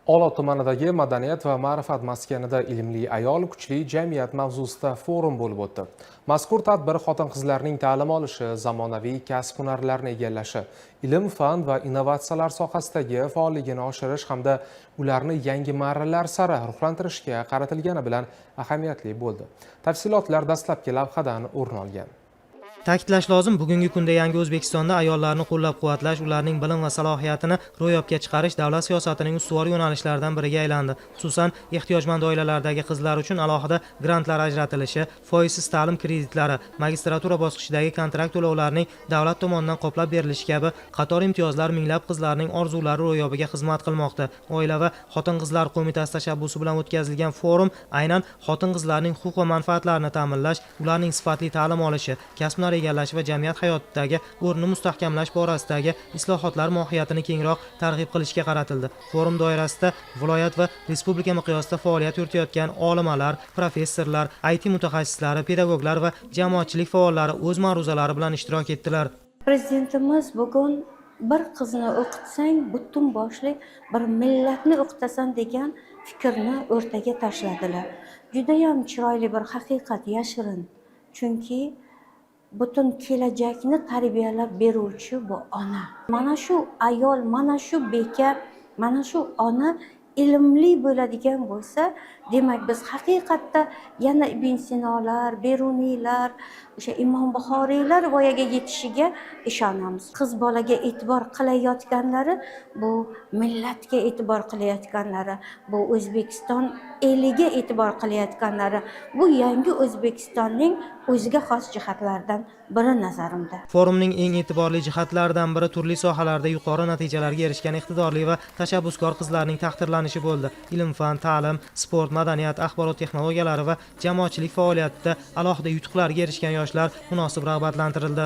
Olot tumanidagi madaniyat va ma'rifat maskanida ilmli ayol kuchli jamiyat mavzusida forum bo'lib o'tdi. Mazkur tadbir xotin-qizlarning ta'lim olishi, zamonaviy kasb-hunarlarni egallashi, ilm-fan va innovatsiyalar sohasidagi faolligini oshirish hamda ularni yangi marralar sari ruhlantirishga qaratilgani bilan ahamiyatli bo'ldi. Tafsilotlar dastlabki lavhadan o'rin olgan. Ta'kidlash lozim, bugungi kunda yangi O'zbekistonda ayollarni qo'llab-quvvatlash, ularning bilim va salohiyatini ro'yobga chiqarish davlat siyosatining ustuvor yo'nalishlaridan biriga aylandi. Xususan, ehtiyojmand oilalardagi qizlar uchun alohida grantlar ajratilishi, foizsiz ta'lim kreditlari, magistratura bosqichidagi kontrakt to'lovlarining davlat tomonidan qoplab berilishi kabi qator imtiyozlar minglab qizlarning orzulari ro'yobiga xizmat qilmoqda. Oila va xotin-qizlar qo'mitasi tashabbusi bilan o'tkazilgan forum aynan xotin-qizlarning huquq va manfaatlarini ta'minlash, ularning sifatli ta'lim olishi, kasb egallash va jamiyat hayotidagi o'rnini mustahkamlash borasidagi islohotlar mohiyatini kengroq targ'ib qilishga qaratildi. Forum doirasida viloyat va respublika miqyosida faoliyat yuritayotgan olimalar, professorlar, IT mutaxassislari, pedagoglar va jamoatchilik faollari o'z ma'ruzalari bilan ishtirok etdilar. Prezidentimiz bugun bir qizni o'qitsang, butun boshli bir millatni o'qitasan degan fikrni o'rtaga tashladilar. Juda ham chiroyli bir haqiqat yashirin. Chunki butun kelajakni tarbiyalab beruvchi bu ona. Mana shu ayol, mana shu beka, mana shu ona ilmli bo'ladigan bo'lsa, demak biz haqiqatda yana Ibn Sinolar, Beruniylar, o'sha Imom Buxoriylar voyaga yetishiga ishonamiz. Qiz bolaga e'tibor qilayotganlari bu millatga e'tibor qilayotganlari, bu O'zbekiston eliga e'tibor qilayotganlari, bu yangi O'zbekistonning o'ziga xos jihatlaridan biri nazarimda. Forumning eng e'tiborli jihatlaridan biri turli sohalarda yuqori natijalarga erishgan iqtidorli va tashabbuskor qizlarning taqdirlanishi bo'ldi. Ilm-fan, ta'lim, sport, madaniyat, axborot texnologiyalari va jamoatchilik faoliyatida alohida yutuqlarga erishgan yoshlar munosib rag'batlantirildi.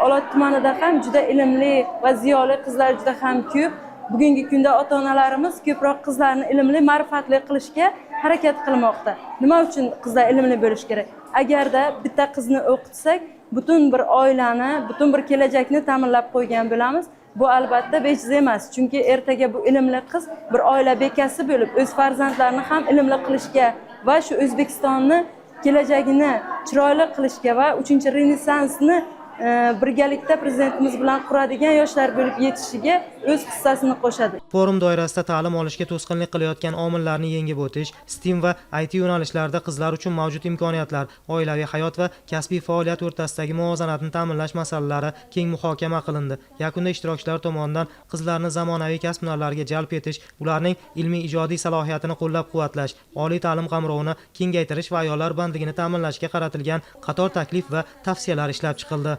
Olot tumanida ham juda ilmli va ziyoli qizlar juda ham ko'p. Bugungi kunda ota-onalarimiz ko'proq qizlarni ilmli, ma'rifatli qilishga harakat qilmoqda. Nima uchun qizlar ilmli bo'lish kerak? Agarda bitta qizni o'qitsak, butun bir oilani, butun bir kelajakni ta'minlab qo'ygan bo'lamiz. Bu albatta bejiz emas, chunki ertaga bu ilmli qiz bir oila bekasi bo'lib, o'z farzandlarini ham ilmli qilishga va shu O'zbekistonni kelajagini chiroyli qilishga va 3-renessansni birgalikda prezidentimiz bilan quradigan yoshlar bo'lib yetishiga o'z hissasini qo'shadi. Forum doirasida ta'lim olishga to'sqinlik qilayotgan omillarni yengib o'tish, STEM va IT yo'nalishlarida qizlar uchun mavjud imkoniyatlar, oilaviy hayot va kasbiy faoliyat o'rtasidagi muvozanatni ta'minlash masalalari keng muhokama qilindi. Yakunda ishtirokchilar tomonidan qizlarni zamonaviy kasb-hunarlarga jalb etish, ularning ilmiy ijodiy salohiyatini qo'llab-quvvatlash, oliy ta'lim qamrovini kengaytirish va ayollar bandligini ta'minlashga qaratilgan qator taklif va tavsiyalar ishlab chiqildi.